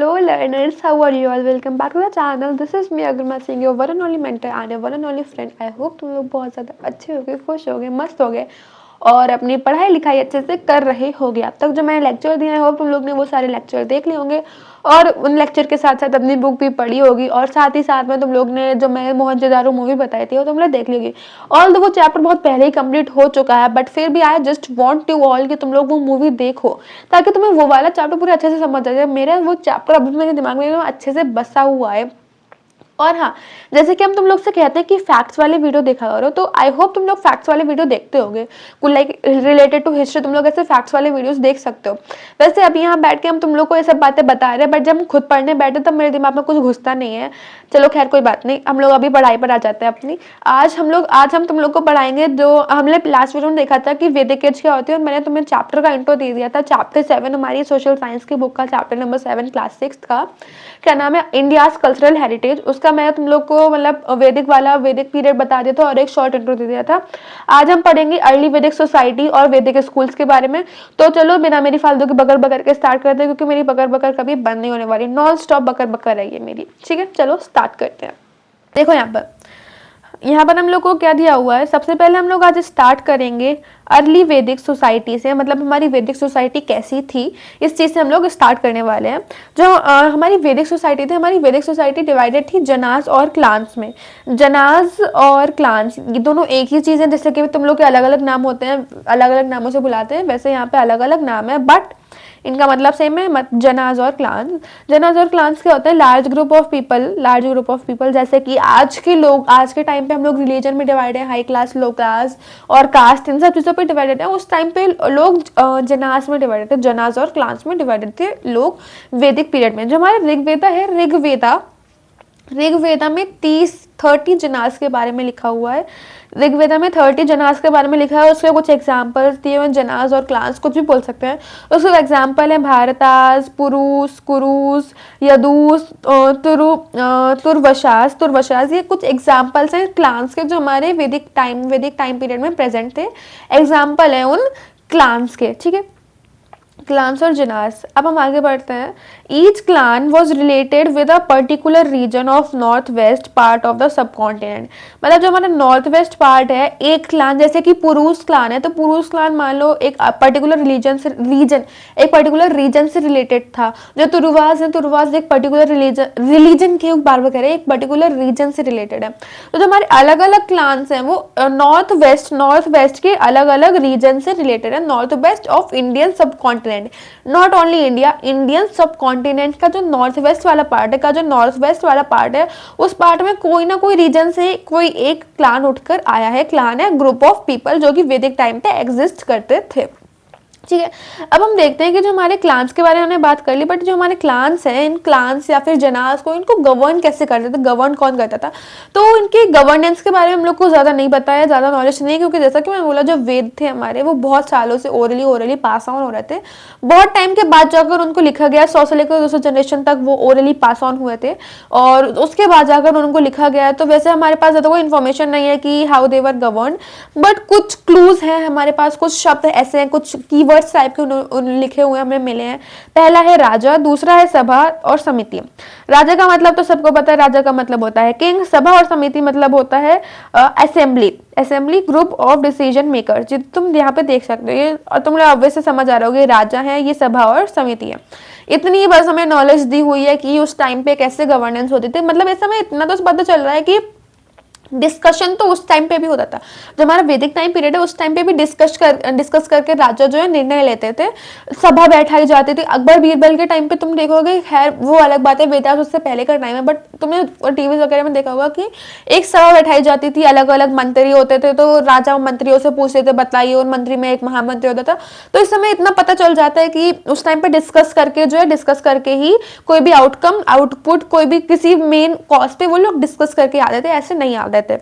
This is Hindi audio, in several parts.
Hello learners, how are you all? Welcome back to the channel. This is me Agrima Singh, your one and only mentor and your one and only friend. I hope तुम लोग बहुत ज़्यादा अच्छे होगे, खुश होगे, मस्त होगे और अपनी पढ़ाई लिखाई अच्छे से कर रहे होगे। अब तक जो मैंने लेक्चर दिए हैं, होप तुम लोग ने वो सारे लेक्चर देख लिए होंगे और उन लेक्चर के साथ साथ अपनी बुक भी पढ़ी होगी और साथ ही साथ में तुम लोग ने जो मैं मोहनजोदारो मूवी बताई थी वो तुम लोग देख ली होगी। ऑल वो चैप्टर बहुत पहले ही कंप्लीट हो चुका है, बट फिर भी I just want to all कि तुम लोग वो मूवी देखो ताकि तुम्हें वो वाला चैप्टर पूरे अच्छे से समझ आ जाए। मेरा वो चैप्टर अभी मेरे दिमाग में अच्छे से बसा हुआ है। और हाँ, जैसे कि हम तुम लोग से कहते हैं कि फैक्ट्स वाले वीडियो देखा करो, तो आई होप तुम लोग फैक्ट्स वाले वीडियो देखते होगे। कुछ लाइक रिलेटेड टू हिस्ट्री तुम लोग ऐसे फैक्ट्स वाले वीडियोस देख सकते हो। वैसे अभी यहाँ बैठ के हम तुम लोग को ये सब बातें बता रहे हैं, बट जब हम खुद पढ़ने बैठे तब मेरे दिमाग में कुछ घुसता नहीं है। चलो खैर कोई बात नहीं, हम लोग अभी पढ़ाई पर आ जाते हैं अपनी। आज हम तुम लोग को पढ़ाएंगे जो हमने लास्ट वीडियो में देखा था कि वैदिक एज क्या होती है, और मैंने तुम्हें चैप्टर का इंट्रो दे दिया था। चैप्टर 7 हमारी सोशल साइंस की बुक का चैप्टर नंबर 7 क्लास 6 का, क्या नाम है, इंडियाज कल्चरल हेरिटेज। उसका मैं तुम लोग को मतलब वैदिक वाला वैदिक पीरियड बता दिया था और एक शॉर्ट इंट्रो दे दिया था। आज हम पढ़ेंगे अर्ली वैदिक सोसाइटी और वैदिक स्कूल्स के बारे में। तो चलो बिना मेरी फालतू की बकर बकर के स्टार्ट करते हैं, क्योंकि मेरी बकर बकर कभी बंद नहीं होने वाली, नॉन स्टॉप बकर बकर है ये मेरी। ठीक है, चलो स्टार्ट करते हैं। देखो यहाँ पर हम लोग को क्या दिया हुआ है। सबसे पहले हम लोग आज स्टार्ट करेंगे अर्ली वैदिक सोसाइटी से, मतलब हमारी वैदिक सोसाइटी कैसी थी, इस चीज़ से हम लोग स्टार्ट करने वाले हैं। जो हमारी वैदिक सोसाइटी थी, हमारी वैदिक सोसाइटी डिवाइडेड थी जनाज और क्लान्स में। जनाज और क्लान्स ये दोनों एक ही चीज़ है, जैसे कि तुम लोग के अलग अलग नाम होते हैं, अलग अलग नामों से बुलाते हैं, वैसे यहाँ पे अलग अलग नाम है बट इनका मतलब सेम है। जनाज और क्लान्स, जनाज और क्लान्स क्या होता है, लार्ज ग्रुप ऑफ पीपल। जैसे कि आज के लोग, आज के टाइम पे हम लोग रिलीजन में डिवाइड है, हाई क्लास, लो क्लास और कास्ट, इन सब चीज़ों पे डिवाइडेड है। उस टाइम पे लोग जनाज में डिवाइडेड थे, जनाज और क्लान्स में डिवाइडेड थे लोग वैदिक पीरियड में। जो हमारा ऋग्वेदा है, ऋग्वेदा में 30 जनाज के बारे में लिखा हुआ है। ऋग्वेदा में 30 जनाज के बारे में लिखा है। उसके कुछ एग्जाम्पल्स दिए हुए, जनाज और क्लान्स कुछ भी बोल सकते हैं। उसके एग्जाम्पल है भारतास, पुरुष, कुरुस, यदूस, तुर्वशास। ये कुछ एग्जाम्पल्स हैं क्लान्स के जो हमारे वैदिक टाइम पीरियड में प्रेजेंट थे। एग्जाम्पल है उन क्लान्स के। ठीक है, क्लान्स और जनास। अब हम आगे बढ़ते हैं। Each clan was related with a particular region of north west part of the subcontinent. मतलब जो हमारा नॉर्थ वेस्ट पार्ट है, एक क्लान जैसे कि पुरुष क्लान है, तो पुरुष क्लान मान लो एक पर्टिकुलर एक पर्टिकुलर रीजन से रिलेटेड था। जो तुरुवास है, तुरुवास एक पर्टिकुलर रिलीजन के बारे में एक पर्टिकुलर रीजन से रिलेटेड है। तो जो हमारे अलग अलग क्लान्स हैं वो नॉर्थ वेस्ट के अलग अलग रीजन से रिलेटेड है। नॉर्थ वेस्ट ऑफ इंडियन सब continent, not only India, Indian सब कॉन्टिनेंट का जो नॉर्थ वेस्ट वाला पार्ट है, उस पार्ट में कोई ना कोई रीजन से कोई एक क्लान उठकर आया है। क्लान है ग्रुप ऑफ पीपल जो कि वैदिक टाइम पे एग्जिस्ट करते थे। ठीक है, अब हम देखते हैं कि जो हमारे क्लान्स के बारे में हमने बात कर ली, बट जो हमारे क्लान्स हैं, इन क्लान्स या फिर जनास को, इनको गवर्न कैसे करते थे, गवर्न कौन करता था, तो इनके गवर्नेंस के बारे में हम लोग को ज़्यादा नहीं पता है, ज़्यादा नॉलेज नहीं है, क्योंकि जैसा कि मैं बोला जो वेद थे हमारे वो बहुत सालों से ओरली पास ऑन हो रहे थे। बहुत टाइम के बाद जाकर उनको लिखा गया, 100 से लेकर 200 जनरेशन तक वो ओरली पास ऑन हुए थे और उसके बाद जाकर उनको लिखा गया। तो वैसे हमारे पास ज़्यादा कोई इन्फॉर्मेशन नहीं है कि how they were govern, but कुछ क्लूज हैं हमारे पास, कुछ शब्द ऐसे हैं, कुछ कीवर्ड्स टाइप के लिखे हुए हमें मिले हैं। पहला है राजा, दूसरा है सभा और समिति। राजा का मतलब तो सबको पता है, राजा का मतलब होता है किंग। सभा और समिति मतलब होता है assembly group of decision maker, जो तुम यहाँ पे देख सकते हो ये, और तुम लोग ऑब्वियस से समझ आ रहे होगे, राजा है, ये सभा और समिति है। इतनी बस हमें नॉलेज दी हुई है कि उस टाइम पे कैसे गवर्नेंस होती थी। मतलब इस समय इतना तो पता चल रहा है कि डिस्कशन तो उस टाइम पे भी होता था, जो हमारा वैदिक टाइम पीरियड है उस टाइम पे भी डिस्कस करके राजा जो है निर्णय लेते थे, सभा बैठाई जाती थी। अकबर बीरबल के टाइम पे तुम देखोगे, खैर वो अलग बात है, वेदास उससे पहले का टाइम है, बट तुमने टीवी वगैरह में देखा होगा कि एक सभा बैठाई जाती थी, अलग अलग मंत्री होते थे, तो राजा मंत्रियों से पूछते थे बताइए, उन मंत्री में एक महामंत्री होता था। तो इस समय इतना पता चल जाता है कि उस टाइम पे डिस्कस करके ही कोई भी आउटपुट, कोई भी किसी मेन कॉज पे वो लोग डिस्कस करके आते थे, ऐसे नहीं आते थे।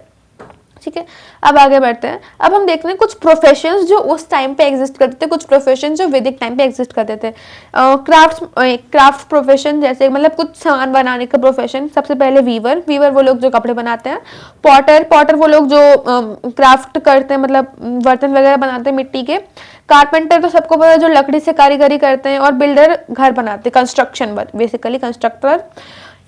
ठीक है। अब आगे बढ़ते हैं। अब हम देखते हैं कुछ प्रोफेशंस जो उस टाइम पे एग्जिस्ट करते थे, कुछ प्रोफेशन जो वैदिक टाइम पे एग्जिस्ट करते थे। क्राफ्ट प्रोफेशन, जैसे मतलब कुछ सामान बनाने का प्रोफेशन। सबसे पहले वीवर, वीवर वो लोग जो कपड़े बनाते हैं। पॉटर, पॉटर वो लोग जो क्राफ्ट करते हैं, मतलब बर्तन वगैरह बनाते हैं मिट्टी के। कारपेंटर तो सबको पता है, जो लकड़ी से कारीगरी करते हैं। और बिल्डर घर बनाते हैं, कंस्ट्रक्शन बेसिकली कंस्ट्रक्टर।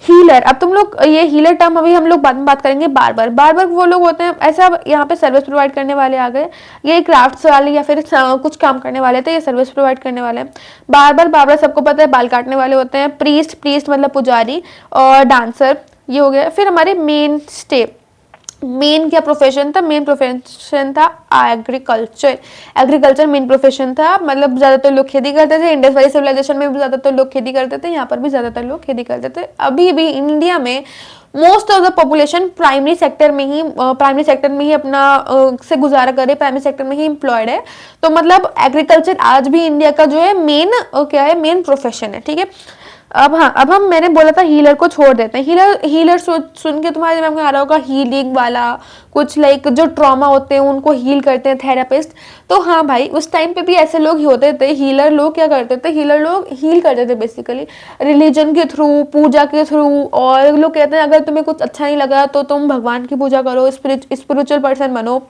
हीलर, अब तुम लोग ये हीलर टर्म अभी हम लोग बाद में बात करेंगे। बार्बर, बार्बर वो लोग होते हैं, ऐसा यहाँ पे सर्विस प्रोवाइड करने वाले आ गए। ये क्राफ्ट्स वाले या फिर कुछ काम करने वाले थे, ये सर्विस प्रोवाइड करने वाले हैं। बार्बर, बार्बर सबको पता है बाल काटने वाले होते हैं। प्रीस्ट, प्रीस्ट मतलब पुजारी। और डांसर, ये हो गया। फिर हमारे मेन स्टे, मेन क्या प्रोफेशन था? मेन प्रोफेशन था एग्रीकल्चर। एग्रीकल्चर मेन प्रोफेशन था, मतलब ज्यादातर लोग खेती करते थे। इंडस वैली सिविलाइजेशन में भी ज्यादातर लोग खेती करते थे, यहाँ पर भी ज्यादातर लोग खेती करते थे। अभी भी इंडिया में most of the population primary sector में ही अपना से गुजारा करे, प्राइमरी सेक्टर में ही एम्प्लॉयड है। तो मतलब एग्रीकल्चर आज भी इंडिया का जो है मेन क्या है, मेन प्रोफेशन है। ठीक है। अब हाँ, अब हम मैंने बोला था हीलर को छोड़ देते हैं। हीलर, हीलर सुन के तुम्हारे दिमाग में आ रहा होगा हीलिंग वाला कुछ, लाइक जो ट्रॉमा होते हैं उनको हील करते हैं, थेरापिस्ट। तो हाँ भाई, उस टाइम पे भी ऐसे लोग ही होते थे। हीलर लोग क्या करते थे? हीलर लोग हील करते थे बेसिकली रिलीजन के थ्रू, पूजा के थ्रू। और लोग कहते हैं अगर तुम्हें कुछ अच्छा नहीं लगा तो तुम भगवान की पूजा करो, स्पिरिचुअल पर्सन बनो।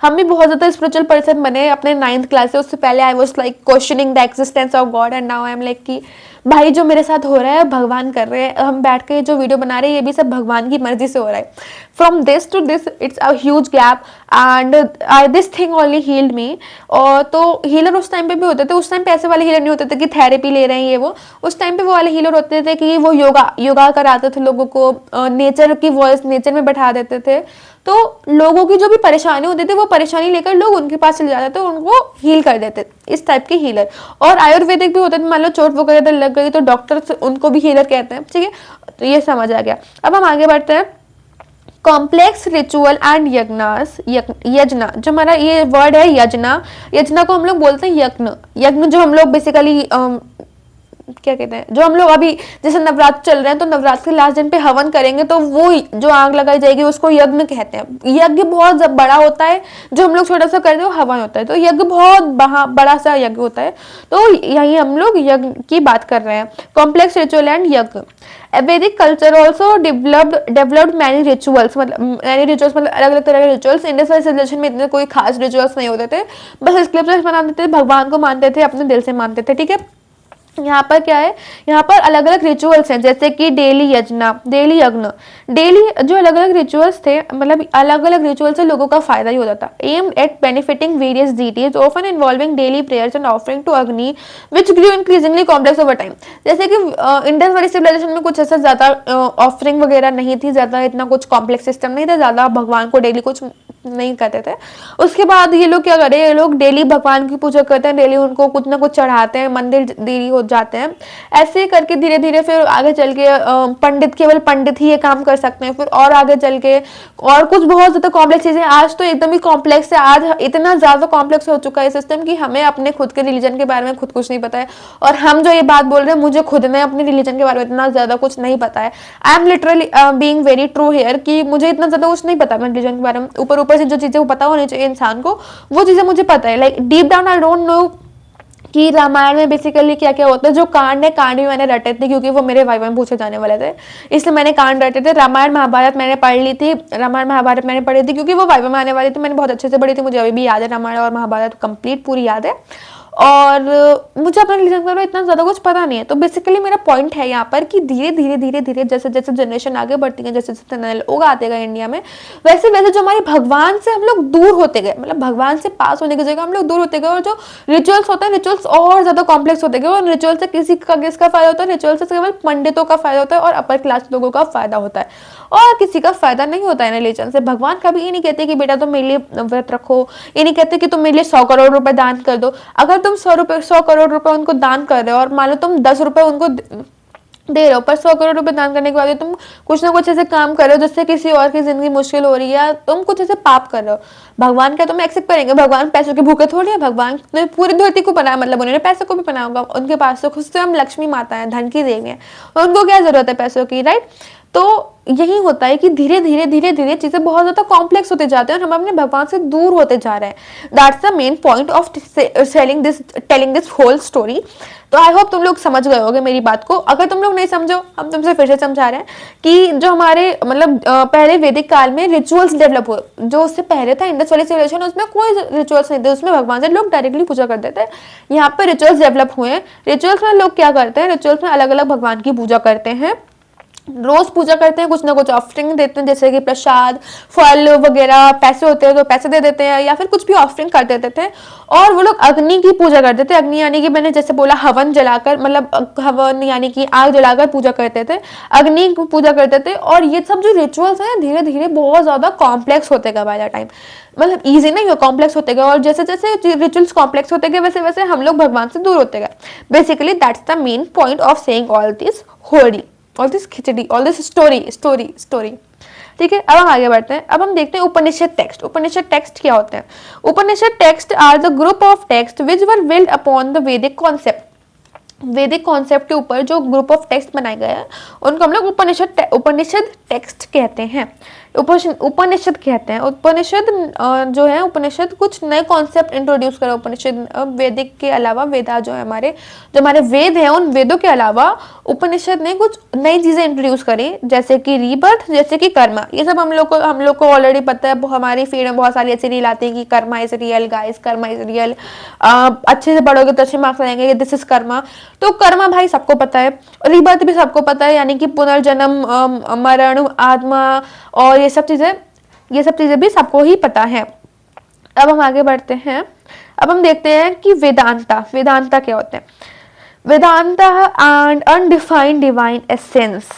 हम भी बहुत ज्यादा स्पिरिचुअल पर्सन बने अपने 9th क्लास से। उससे पहले I was like questioning the existence of God, and now I am like कि भाई जो मेरे साथ हो रहा है भगवान कर रहे हैं। हम बैठ के जो वीडियो बना रहे हैं ये भी सब भगवान की मर्जी से हो रहा है। From this to this it's a huge gap, and this thing only healed me. और तो हीलर उस टाइम पे भी होते थे। उस टाइम पे ऐसे वाले हीलर नहीं होते थे कि थेरेपी ले रहे हैं ये वो। उस टाइम पे वो वाले हीलर होते थे कि वो योगा कराते थे लोगों को, नेचर की वॉइस नेचर में बैठा देते थे। तो लोगों की जो भी परेशानी होती थी वो परेशानी लेकर लोग उनके पास चले जाते थे, उनको हील कर देते, इस टाइप के हीलर। और आयुर्वेदिक भी होते थे, मान लो चोट वगैरह लग गई तो डॉक्टर उनको भी हीलर कहते हैं। ठीक है, तो ये समझ आ गया। अब हम आगे बढ़ते हैं। कॉम्प्लेक्स रिचुअल एंड यज्ञास, यज्ञ जो हमारा ये वर्ड है यज्ञा, यज्ञा को हम लोग बोलते हैं यज्ञ। यज्ञ जो हम लोग बेसिकली क्या कहते हैं, जो हम लोग अभी जैसे नवरात्र चल रहे हैं तो नवरात्र के लास्ट दिन पे हवन करेंगे तो वो जो आग लगाई जाएगी उसको यज्ञ कहते हैं। यज्ञ बहुत बड़ा होता है, जो हम लोग छोटा सा करते हैं वो हवन होता है। तो यज्ञ बहुत बड़ा सा यज्ञ होता है। तो यही हम लोग यज्ञ की बात कर रहे हैं, कॉम्प्लेक्स रिचुअल एंड यज्ञ। वैदिक culture also developed many rituals, मतलब अलग अलग तरह के रिचुअल्स। इंडस वैली सिविलाइजेशन में इतने कोई खास रिचुअल्स नहीं होते थे, बस स्क्रिप्चर्स बनाते थे, भगवान को मानते थे, अपने दिल से मानते थे। ठीक है। यहाँ पर क्या है, यहाँ पर अलग अलग रिचुअल्स हैं, जैसे कि डेली यज्ञ, डेली यज्ञ। डेली जो अलग अलग रिचुअल्स थे, मतलब अलग अलग रिचुअल से लोगों का फायदा ही होता था। Aimed at benefiting various deities often involving daily prayers and offering to Agni which grew increasingly complex over time. जैसे कि इंडस वैली सिविलाइजेशन में कुछ ऐसा ज्यादा ऑफरिंग वगैरह नहीं थी, ज्यादा इतना कुछ कॉम्प्लेक्स सिस्टम नहीं था, ज्यादा भगवान को डेली कुछ नहीं करते थे। उसके बाद ये लोग क्या करे, ये लोग डेली भगवान की पूजा करते हैं, डेली उनको कुछ ना कुछ चढ़ाते हैं, मंदिर डेली हो जाते हैं। ऐसे करके धीरे धीरे फिर आगे चल के पंडित, केवल पंडित ही ये काम कर सकते हैं। फिर और आगे चल के और कुछ बहुत ज्यादा कॉम्प्लेक्स चीजें, आज तो एकदम ही कॉम्प्लेक्स है। आज इतना ज्यादा कॉम्प्लेक्स हो चुका है सिस्टम कि हमें अपने खुद के रिलीजन के बारे में खुद कुछ नहीं पता है। और हम जो ये बात बोल रहे हैं, मुझे खुद में अपने रिलीजन के बारे में इतना ज्यादा कुछ नहीं पता है। I am literally being very true here कि मुझे इतना ज्यादा कुछ नहीं पता अपने रिलीजन के बारे में। ऊपर ऊपर से जो चीजें वो पता होनी चाहिए इंसान को, वो चीजें मुझे पता है। Like deep down I don't know कि रामायण में बेसिकली क्या क्या होता है। जो कांड है, कांड भी मैंने रटे थे क्योंकि वो मेरे वाइवा में पूछे जाने वाले थे, इसलिए मैंने कांड रटे थे। रामायण महाभारत मैंने पढ़ ली थी, रामायण महाभारत मैंने पढ़ी थी क्योंकि वो वाइवा में आने वाली थी। मैंने बहुत अच्छे से पढ़ी थी, मुझे अभी भी याद है, रामायण और महाभारत कंप्लीट पूरी याद है। और मुझे अपने रिलीजन के बारे में इतना ज्यादा कुछ पता नहीं है। तो बेसिकली मेरा पॉइंट है यहाँ पर कि धीरे धीरे धीरे धीरे जैसे जैसे जनरेशन आगे बढ़ती है, जैसे जैसे नए लोग आते गए इंडिया में, वैसे वैसे जो हमारे भगवान से हम लोग दूर होते गए, मतलब भगवान से पास होने की जगह हम लोग दूर होते गए। और जो रिचुअल्स होते हैं, रिचुअल्स और ज्यादा कॉम्प्लेक्स होते गए। और रिचुअल से किसका फायदा होता है? रिचुअल से केवल पंडितों का फायदा होता है और अपर क्लास लोगों का फायदा होता है, और किसी का फायदा नहीं होता है रिलीजन से। भगवान कभी ये नहीं कहते कि बेटा तुम मेरे लिए व्रत रखो, ये नहीं कहते कि तुम मेरे लिए 100 करोड़ रुपए दान कर दो। अगर तुम 100 करोड़ रुपए उनको दान कर रहे हो और मान लो तुम 10 रुपए उनको दे रहे हो, पर 100 करोड़ रुपए दान करने के बाद तुम कुछ ना कुछ ऐसे काम कर रहे हो जिससे किसी और की जिंदगी मुश्किल हो रही है, तुम कुछ ऐसे पाप कर रहे हो, भगवान क्या तुम्हें एक्सेप्ट करेंगे? भगवान पैसों के भूखे थोड़ी है। भगवान ने पूरी धरती को बनाया, मतलब उन्होंने पैसों को भी बनाया होगा। उनके पास तो खुद से हम लक्ष्मी माता है, धन की देवी है, उनको क्या जरूरत है पैसों की, राइट? तो यही होता है कि धीरे धीरे धीरे धीरे चीजें बहुत ज्यादा कॉम्प्लेक्स होते जाते हैं और हम अपने भगवान से दूर होते जा रहे हैं। That's the main point of telling this whole story. तो आई होप तुम लोग समझ गए होगे मेरी बात को। अगर तुम लोग नहीं समझो, हम तुमसे फिर से समझा रहे हैं कि जो हमारे मतलब पहले वैदिक काल में रिचुअल्स डेवलप हुए, जो उससे पहले था इंडस वैली सिविलाइजेशन, उसमें कोई रिचुअल्स नहीं थे, उसमें भगवान से लोग डायरेक्टली पूजा करते थे। यहाँ पे रिचुअल्स डेवलप हुए हैं। रिचुअल्स में लोग क्या करते हैं, रिचुअल्स में अलग अलग भगवान की पूजा करते हैं, रोज पूजा करते हैं, कुछ ना कुछ ऑफरिंग देते हैं, जैसे कि प्रसाद, फल वगैरह, पैसे होते हैं तो पैसे दे देते हैं या फिर कुछ भी ऑफरिंग कर देते थे। और वो लोग अग्नि की पूजा करते थे। अग्नि यानी कि मैंने जैसे बोला हवन जलाकर, मतलब हवन यानी कि आग जलाकर पूजा करते थे, अग्नि की पूजा करते थे। और ये सब जो रिचुअल्स हैं धीरे धीरे बहुत ज्यादा कॉम्प्लेक्स होते गए बाय द टाइम, मतलब इजी नहीं हो, कॉम्प्लेक्स होते गए। और जैसे जैसे रिचुअल्स कॉम्प्लेक्स होते गए वैसे वैसे हम लोग भगवान से दूर होते गए। Basically that's the main point of saying all this Holi, all this khichdi, all this story. ठीक है, अब हम आगे बढ़ते हैं। अब हम देखते हैं उपनिषद टेक्स्ट। उपनिषद टेक्स्ट क्या होते हैं? Upanishad text are the group of text which were build upon the Vedic concept. Vedic concept के ऊपर जो ग्रुप ऑफ टेक्स्ट बनाए गए हैं उनको हम लोग उपनिषद टेक्स्ट कहते हैं, उपनिषद कहते हैं। उपनिषद जो है, उपनिषद कुछ नए कॉन्सेप्ट इंट्रोड्यूस करा। उपनिषद वैदिक के अलावा, वेदा जो है हमारे, जो हमारे वेद हैं, उन वेदों के अलावा उपनिषद ने कुछ नई चीजें इंट्रोड्यूस करी, जैसे कि रीबर्थ, जैसे कि कर्मा। ये सब हम लोग को ऑलरेडी पता है। हमारी फीड में बहुत सारी ऐसी रील आती है कि Karma is real guys, Karma is real, अच्छे से पढ़ोगे तो अच्छे मार्क्स आएंगे, दिस इज कर्मा। तो कर्मा भाई सबको पता है, रीबर्थ भी सबको पता है, यानी कि पुनर्जन्म, मरण, आत्मा, और ये सब चीजें भी सबको ही पता है। अब हम आगे बढ़ते हैं। अब हम देखते हैं कि वेदांता क्या होते हैं। Vedanta and undefined divine essence.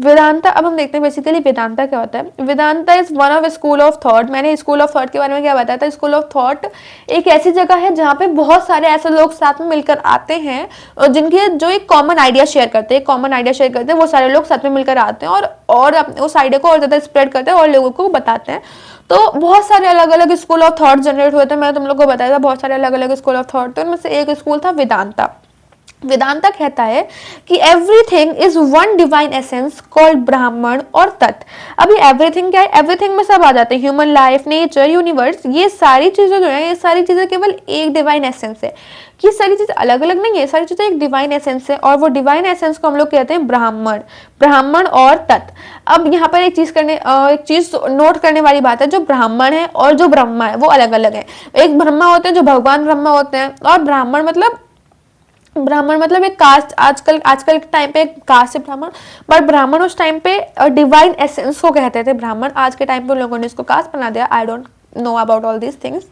Vedanta, अब हम देखते हैं बेसिकली वेदांता क्या होता है। Vedanta is one of school of thought. मैंने स्कूल ऑफ थॉट के बारे में क्या बताया था? स्कूल ऑफ थॉट एक ऐसी जगह है जहाँ पे बहुत सारे ऐसे लोग साथ में मिलकर आते हैं और जिनके जो एक कॉमन आइडिया शेयर करते हैं, वो सारे लोग साथ में मिलकर आते हैं और अपने उस आइडिया को और ज्यादा स्प्रेड करते हैं और लोगों को बताते हैं। तो बहुत सारे अलग अलग स्कूल ऑफ थॉट जनरेट हुए थे। मैं तुम लोग को बताया था बहुत सारे अलग अलग स्कूल ऑफ थॉट थे, उनमें से एक स्कूल था वेदांता। वेदांता कहता है कि everything is one divine essence called ब्राह्मण और तत्। अभी एवरीथिंग क्या है? एवरीथिंग में सब आ जाते हैं, ह्यूमन लाइफ, नेचर, यूनिवर्स, ये सारी चीजें जो है, ये सारी चीजें केवल एक डिवाइन एसेंस है। ये सारी चीजें अलग अलग नहीं है, सारी चीजें एक डिवाइन एसेंस है, और वो डिवाइन एसेंस को हम लोग कहते हैं ब्राह्मण और तत्। अब यहाँ पर एक चीज नोट करने वाली बात है, जो ब्राह्मण है और जो ब्रह्मा है वो अलग अलग है। एक ब्रह्मा होते हैं जो भगवान ब्रह्मा होते हैं, और ब्राह्मण मतलब एक कास्ट, आजकल के टाइम पे एक कास्ट है ब्राह्मण, बट ब्राह्मण उस टाइम पे डिवाइन एसेंस को कहते थे ब्राह्मण। आज के टाइम पे लोगों ने इसको कास्ट बना दिया। I don't know about all these things,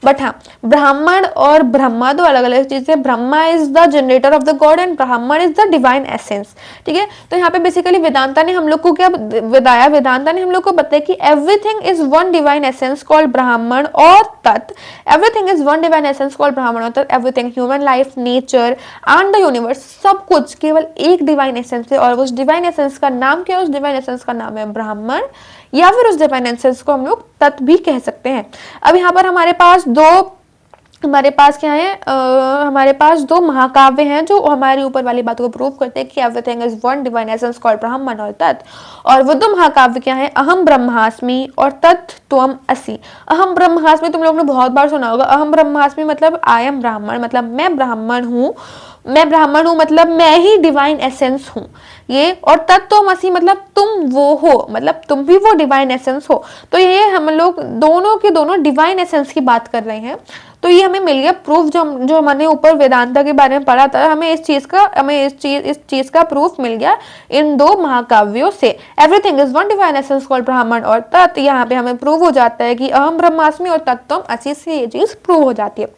but हाँ, ब्राह्मण और ब्रह्मा दो अलग अलग चीजें। Brahma is the generator off the God and ब्राह्मण इज द डिवाइन एसेंस। ठीक है, तो यहाँ पे बेसिकली वेदांता ने हम लोग को क्या बताया? वेदांता ने हम लोग को बताया कि everything is one divine essence called ब्राह्मण और तत्। Everything is one divine essence called ब्राह्मण और तत्। Everything, human life, nature and the universe, सब कुछ केवल एक डिवाइन एसेंस है। और उस डिवाइन एसेंस का नाम क्या है? उस डिवाइन एसेंस का नाम है ब्राह्मण, या फिर उस डिवाइन एसेंस को हम लोग तत् भी कह सकते हैं। अब यहाँ पर हमारे पास दो महाकाव्य हैं जो हमारे ऊपर वाली बात को प्रूव करते हैं कि everything is one divine essence called ब्राह्मण और तत्। और वो दो महाकाव्य क्या है? अहम ब्रह्मास्मि और तत् त्वम असि। अहम ब्रह्मास्मि तुम लोगों ने बहुत बार सुना होगा। अहम ब्रह्मास्मि मतलब आई एम ब्राह्मण, मतलब मैं ब्राह्मण हूँ मतलब मैं ही डिवाइन एसेंस हूँ ये। और तत्त्वमसि मतलब तुम वो हो, मतलब तुम भी वो डिवाइन एसेंस हो। तो ये हम लोग दोनों के दोनों डिवाइन एसेंस की बात कर रहे हैं। तो ये हमें मिल गया प्रूफ, जो हमने ऊपर वेदांता के बारे में पढ़ा था, हमें इस चीज का प्रूफ मिल गया इन दो महाकाव्यों से। Everything is one divine essence called ब्राह्मण और तत्। यहाँ पे हमें प्रूव हो जाता है कि अहम ब्रह्मास्मि और तत्त्वमसि से ये चीज प्रूव हो जाती है।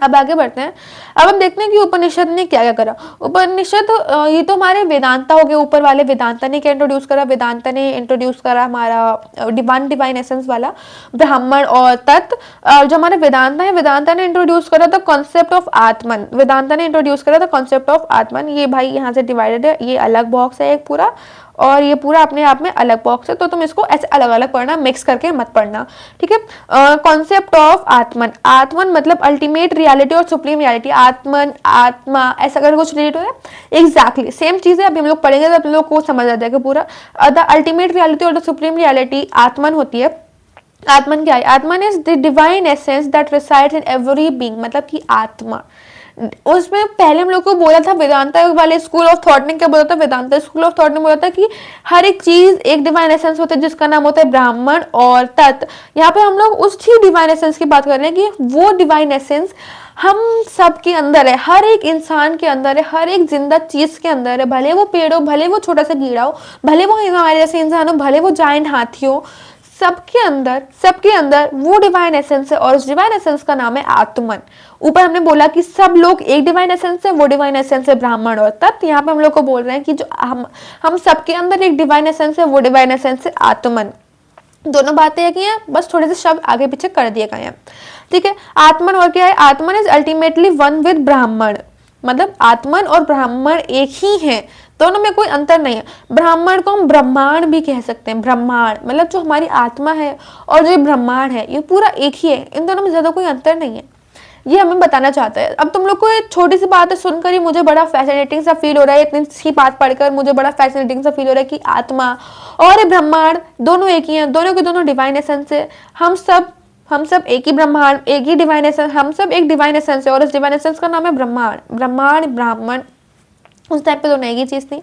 अब आगे बढ़ते हैं। अब हम देखते हैं कि उपनिषद ने क्या क्या करा। उपनिषद, ये तो हमारे वेदांता हो गए, ऊपर वाले वेदांता ने क्या इंट्रोड्यूस करा? वेदांता ने इंट्रोड्यूस करा हमारा डिवाइन एसेंस वाला ब्राह्मण और तत्। जो हमारे वेदांता है, वेदांता ने इंट्रोड्यूस करा था कॉन्सेप्ट ऑफ आत्मन। वेदांता ने इंट्रोड्यूस करा था कॉन्सेप्ट ऑफ आत्मन। ये भाई यहाँ से डिवाइडेड है, ये अलग बॉक्स है एक पूरा, और ये पूरा अपने आप में अलग बॉक्स है, तो तुम इसको ऐसे अलग अलग पढ़ना, मिक्स करके मत पढ़ना, ठीक है। कॉन्सेप्ट ऑफ आत्मन, आत्मन मतलब अल्टीमेट रियलिटी और सुप्रीम रियलिटी, आत्मन आत्मा ऐसा अगर कुछ रिलेट हो रहा है, एग्जैक्टली सेम चीज है। अभी हम लोग पढ़ेंगे तो आप लोग को समझ आ जाएगा पूरा। द अल्टीमेट रियलिटी और द सुप्रीम रियलिटी आत्मन होती है। आत्मन क्या है? आत्मन is the divine essence that resides in every being, मतलब कि आत्मा। उसमें पहले हम लोग को बोला था, वेदांता वाले स्कूल ऑफ थॉट ने क्या बोला था, वेदांता स्कूल ऑफ थॉट ने बोला था कि हर एक चीज एक डिवाइन एसेंस होता है जिसका नाम होता है ब्राह्मण और तत्व। यहाँ पे हम लोग उसी डिवाइन एसेंस की बात कर रहे हैं कि वो डिवाइन एसेंस हम सब के अंदर है, हर एक इंसान के अंदर है, हर एक जिंदा चीज के अंदर है, भले वो पेड़ हो, भले वो छोटा सा कीड़ा हो, भले वो हमारे जैसे इंसान हो, भले वो जायंट हाथी हो, सबके अंदर वो डिवाइन एसेंस है और उस डिवाइन एसेंस का नाम है आत्मन। ऊपर हमने बोला कि सब लोग एक डिवाइन एसेंस है, वो डिवाइन एसेंस है ब्राह्मण और तत्व। यहाँ पे हम लोग को बोल रहे हैं कि जो हम सबके अंदर एक डिवाइन एसेंस है, वो डिवाइन एसेंस है आत्मन। दोनों बातें एक ही हैं, बस थोड़े से शब्द आगे पीछे कर दिए गए हैं, ठीक है। आत्मन और क्या है? आत्मन इज अल्टीमेटली वन विद ब्राह्मण, मतलब आत्मन और ब्राह्मण एक ही हैं, दोनों में कोई अंतर नहीं है। ब्राह्मण को हम ब्रह्मांड भी कह सकते हैं, ब्रह्मांड मतलब जो हमारी आत्मा है और जो ब्रह्मांड है ये पूरा एक ही है, इन दोनों में ज्यादा कोई अंतर नहीं है, ये हमें बताना चाहता है। अब तुम लोग को एक छोटी सी बात है सुनकर ही मुझे बड़ा फैसिनेटिंग सा फील हो रहा है, इतनी सी बात पढ़कर मुझे बड़ा फैसिनेटिंग सा फील हो रहा है कि आत्मा और ब्रह्मांड दोनों एक ही हैं, दोनों के दोनों डिवाइन एसेंस है। हम सब एक ही ब्रह्मांड, एक ही डिवाइन एसेंस, हम सब एक डिवाइन एसेंस है और उस डिवाइन एसेंस का नाम है ब्रह्मांड। ब्रह्मांड ब्राह्मण उस टाइप पे तो नहीं, चीज थी।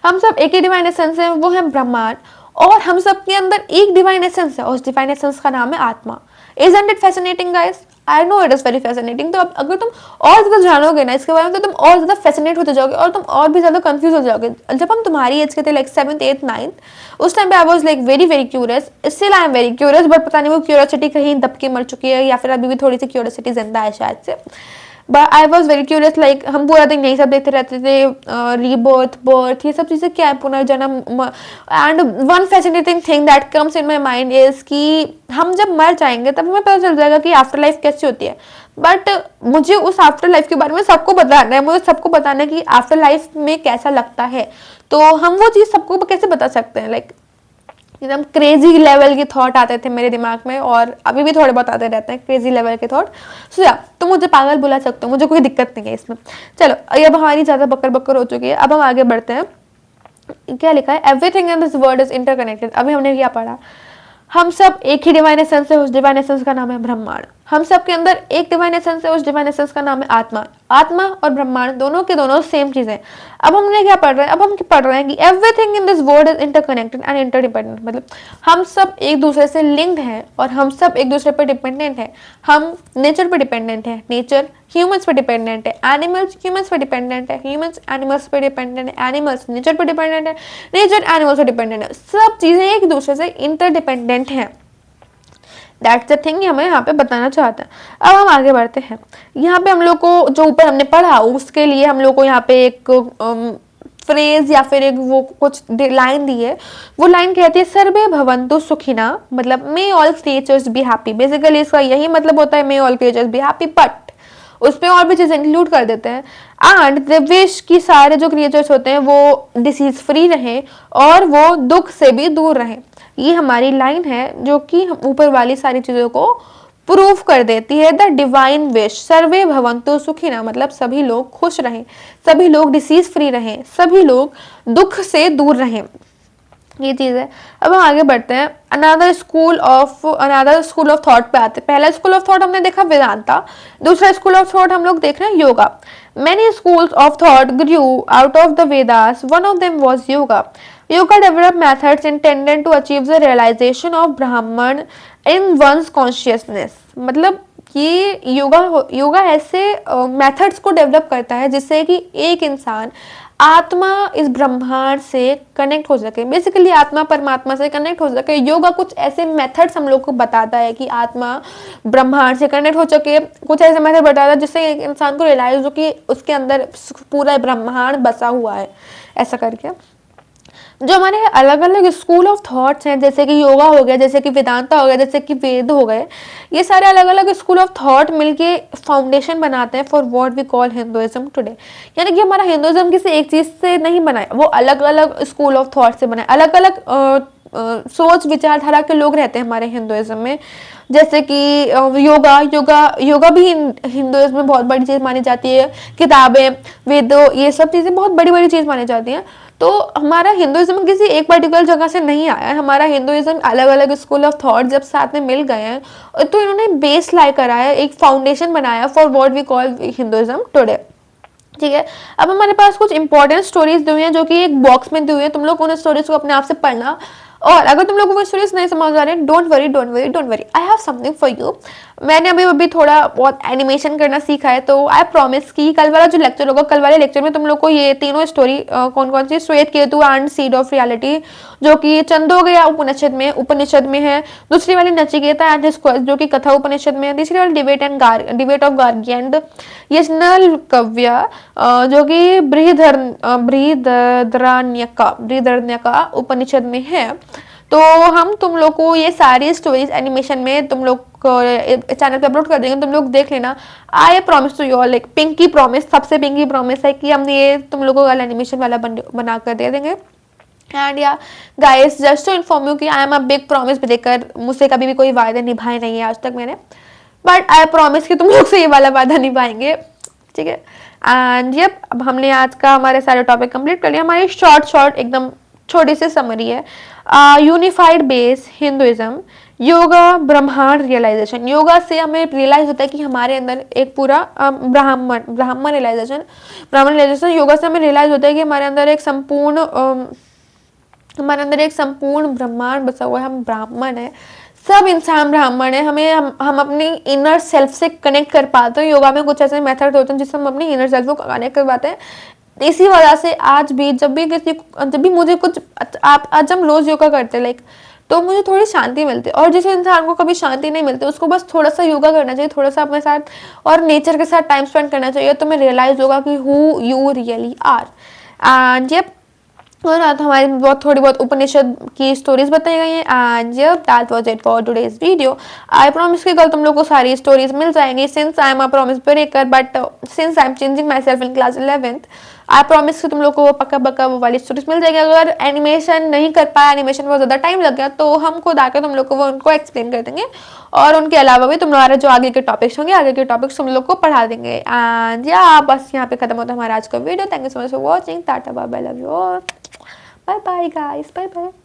हम सब एक ही डिवाइन एसेंस है, वो है ब्रह्मांड, और हम सब के अंदर एक डिवाइन एसेंस है और उस डिवाइन एसेंस का नाम है आत्मा। Isn't it fascinating guys? I know it is very fascinating। तो अब अगर तुम और ज्यादा जानोगे ना इसके बारे में तो तुम और ज्यादा फैसिनेट होते जाओगे और तुम और भी ज्यादा कंफ्यूज हो जाओगे। जब हम तुम्हारी एज के थे लाइक 7th 8th 9th, उस टाइम पे I was like very very curious, still I am very curious, but पता नहीं वो क्यूरियोसिटी कहीं दब के मर चुकी है या फिर अभी भी थोड़ी सी क्यूरियोसिटी जिंदा है शायद से। But I was very curious, like हम पूरा दिन यही सब देखते रहते थे, रीबर्थ बर्थ ये सब चीज़ें क्या है, पुनर्जन्म। And one fascinating thing that comes in my mind is कि हम जब मर जाएंगे तब हमें पता चल जाएगा कि आफ्टर लाइफ कैसी होती है। बट मुझे उस आफ्टर लाइफ के बारे में सबको बताना है, मुझे सबको बताना है कि आफ्टर लाइफ में कैसा लगता है, तो हम वो चीज़ सबको कैसे बता सकते हैं। लाइक एकदम क्रेजी लेवल के थॉट आते थे मेरे दिमाग में और अभी भी थोड़े बहुत आते रहते हैं क्रेजी लेवल के थॉट। सो या तो मुझे पागल बुला सकते हो, मुझे कोई दिक्कत नहीं है इसमें। चलो अब हमारी ज़्यादा बकर बकर हो चुकी है, अब हम आगे बढ़ते हैं। क्या लिखा है? Everything in this world is interconnected. अभी हमने क्या पढ़ा? हम सब एक ही डिवाइन एसेंस है, उस डिवाइन एसेंस का नाम है ब्रह्मांड। हम सब के अंदर एक डिवाइन एसेंस है, उस डिवाइन एसेंस का नाम है आत्मा। आत्मा और ब्रह्मांड दोनों के दोनों सेम चीज है। अब हमने क्या पढ़ रहे हैं? अब हम पढ़ रहे हैं कि everything in this world is interconnected and interdependent, मतलब हम सब एक दूसरे से लिंक्ड हैं और हम सब एक दूसरे पर डिपेंडेंट हैं। हम नेचर पर डिपेंडेंट है, नेचर ह्यूमंस पर डिपेंडेंट है, एनिमल्स ह्यूमंस पर डिपेंडेंट है, ह्यूमंस एनिमल्स पर डिपेंडेंट है, एनिमल्स नेचर पर डिपेंडेंट है, नेचर एनिमल्स पर डिपेंडेंट है। सब चीजें एक दूसरे से इंटरडिपेंडेंट हैं। दैट्स द थिंग हमें यहाँ पे बताना चाहते हैं। अब हम आगे बढ़ते हैं। यहाँ पे हम लोग को जो ऊपर हमने पढ़ा उसके लिए हम लोग को यहाँ पे एक फ्रेज या फिर एक वो कुछ लाइन दी है। वो लाइन कहती है सर्वे भवन्तु सुखिना, मतलब may all creatures be happy. Basically इसका यही मतलब होता है may all creatures be happy, but उसमें और भी चीजें इंक्लूड कर देते हैं। एंड द विश की सारे जो क्रिएचर्स होते हैं वो डिसीज फ्री रहें और वो दुख से भी दूर रहें। ये हमारी लाइन है जो कि ऊपर वाली सारी चीजों को प्रूफ कर देती है। द डिवाइन विश सर्वे भवन्तु सुखिना, मतलब सभी लोग खुश रहें, सभी लोग डिसीज फ्री रहें, सभी लोग दुख से दूर रहें, ये चीज है। अब हम आगे बढ़ते हैं। अनदर स्कूल ऑफ थॉट पे आते हैं। पहला स्कूल ऑफ थॉट हमने देखा वेदांता, दूसरा स्कूल ऑफ थॉट हम लोग देख रहे हैं yoga. Many schools of thought grew out of the Vedas. One of them was yoga. Yoga developed methods intended to achieve the realization of Brahman in one's consciousness. मतलब ये योगा ऐसे मेथड्स को डेवलप करता है जिससे कि एक इंसान आत्मा इस ब्रह्मांड से कनेक्ट हो सके, बेसिकली आत्मा परमात्मा से कनेक्ट हो सके। योगा कुछ ऐसे मेथड्स हम लोग को बताता है कि आत्मा ब्रह्मांड से कनेक्ट हो सके, कुछ ऐसे मेथड बताता है जिससे एक इंसान को रियलाइज हो कि उसके अंदर पूरा ब्रह्मांड बसा हुआ है, ऐसा करके। जो हमारे अलग अलग स्कूल ऑफ थॉट्स हैं, जैसे कि योगा हो गया, जैसे कि वेदांता हो गया, जैसे कि वेद हो गए, ये सारे अलग अलग स्कूल ऑफ थॉट मिलके फाउंडेशन बनाते हैं for what we call Hinduism today. यानी कि हमारा हिंदुइज्म किसी एक चीज से नहीं बना है, वो अलग अलग स्कूल ऑफ थॉट से बना है। अलग अलग सोच विचारधारा के लोग रहते हैं हमारे हिंदुइज्म में। जैसे कि योगा योगा योगा भी हिंदुइज्म में बहुत बड़ी चीज मानी जाती है। किताबें, वेदों, ये सब चीजें बहुत बड़ी बड़ी चीज मानी जाती हैं। तो हमारा हिंदुइज्म किसी एक पर्टिकुलर जगह से नहीं आया है। हमारा हिंदुइज्म अलग अलग स्कूल ऑफ थॉट जब साथ में मिल गए हैं तो इन्होंने बेस लाई करा है, एक फाउंडेशन बनाया for what we call Hinduism today. ठीक है, अब हमारे पास कुछ इंपॉर्टेंट स्टोरीज दी हुई हैं जो कि एक बॉक्स में दी हुई है। तुम लोग उन स्टोरीज को अपने आप से पढ़ना, और अगर तुम लोगों को स्टोरीज नहीं समझ आ रहे, don't worry don't worry don't worry, I have something for you. मैंने अभी अभी थोड़ा बहुत एनिमेशन करना सीखा है, तो आई प्रॉमिस कि कल वाला जो लेक्चर होगा, कल वाले लेक्चर में तुम लोग को ये तीनों स्टोरी कौन कौन सी, श्वेत Ketu and seed of reality, जो कि छंदोग्य उपनिषद में है। दूसरी वाली नचिकेता एंड हिज क्वेस्ट, जो कि कथा उपनिषद में है। तीसरी वाली डिबेट ऑफ गार्गी एंड यजनल कव्य, जो कि बृहदरण्यका उपनिषद में है। तो हम तुम लोग को ये सारी स्टोरीज एनिमेशन में तुम लोग चैनल पे अपलोड कर देंगे, तुम लोग देख लेना। I promise to you all, like pinky promise, सबसे पिंकी प्रॉमिस है कि हम ये तुम लोगों को एनिमेशन वाला बना कर दे देंगे। And yeah guys, just to inform you कि I am a big promise breaker, मुझसे कभी भी कोई वायदे निभाए नहीं है आज तक मैंने, बट आई प्रॉमिस कि तुम लोग से ये वाला वादा निभाएंगे। ठीक है, एंड ये अब हमने आज का हमारे सारे टॉपिक कंप्लीट कर लिया। हमारी शॉर्ट एकदम छोटी सी समरी है। यूनिफाइड बेस हिंदुइज्म, योगा, ब्रह्मांड रियलाइजेशन। योगा से हमें रियलाइज होता है कि हमारे अंदर एक पूरा ब्राह्मण रियलाइजेशन। योगा से हमें रियलाइज होता है कि हमारे अंदर एक संपूर्ण ब्रह्मांड बसा हुआ है, हम ब्राह्मण है, सब इंसान ब्राह्मण है। हम अपनी इनर सेल्फ से कनेक्ट कर पाते हैं। योगा में कुछ ऐसे मेथड होते हैं जिससे हम अपनी इनर सेल्फ को कनेक्ट कर पाते हैं। इसी वजह से आज भी जब भी मुझे कुछ, आज हम रोज योगा करते हैं लाइक, तो मुझे थोड़ी शांति मिलती है। और जिस इंसान को कभी शांति नहीं मिलती, उसको बस थोड़ा सा योगा करना चाहिए, थोड़ा सा अपने साथ और नेचर के साथ टाइम स्पेंड करना चाहिए, तो मैं रियलाइज होगा कि who you really are. And ये और आज हमारी थोड़ी बहुत उपनिषद की स्टोरीज बताई गई हैं। And that was it for today's video. I promise कि कल तुम लोग को सारी स्टोरीज मिल जाएंगी, since I am a promise breaker, but since I am changing my self in class 11th, I promise कि तुम लोग को वो पक्का वो वाली स्टोरीज मिल जाएगी। अगर एनिमेशन नहीं कर पाया, एनिमेशन बहुत ज़्यादा टाइम लग गया, तो हम खुद आकर तुम लोग को वो उनको एक्सप्लेन कर देंगे। और उनके अलावा भी तुम्हारे जो आगे के टॉपिक्स होंगे, आगे के टॉपिक्स तुम लोग को पढ़ा देंगे। एंड या बस यहाँ पे खत्म होता है हमारा आज का video. Thank you so much for watching. Tata bye bye, love you all, bye bye guys, bye bye.